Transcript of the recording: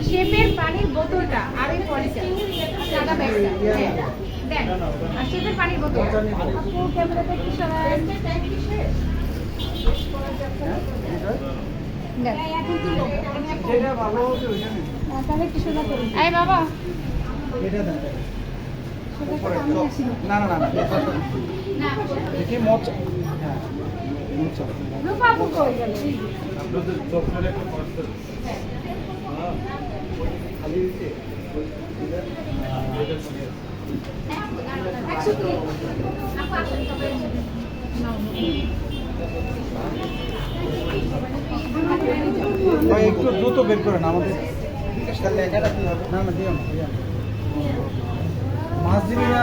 শেপের পানির বোতলটা আর এই পলিসি সাদা ব্যাগটা দেন আর শেপের পানির বোতল আপু ক্যামেরাটা কি সরায় যেটা ভালো হবে ওইটা নিন। তাহলে কি শোনা করুন এই বাবা এটা দেন। না না না না দেখি মোচা। হ্যাঁ মোচা। রূপা আপু কই গেল আপনাদের চোখের একটা পার্সেল খালি দিতে ভাই একটু দ্রুত বের করেন আমাদের লেখাটা কি হবে না না দিও না মাছ দিবি না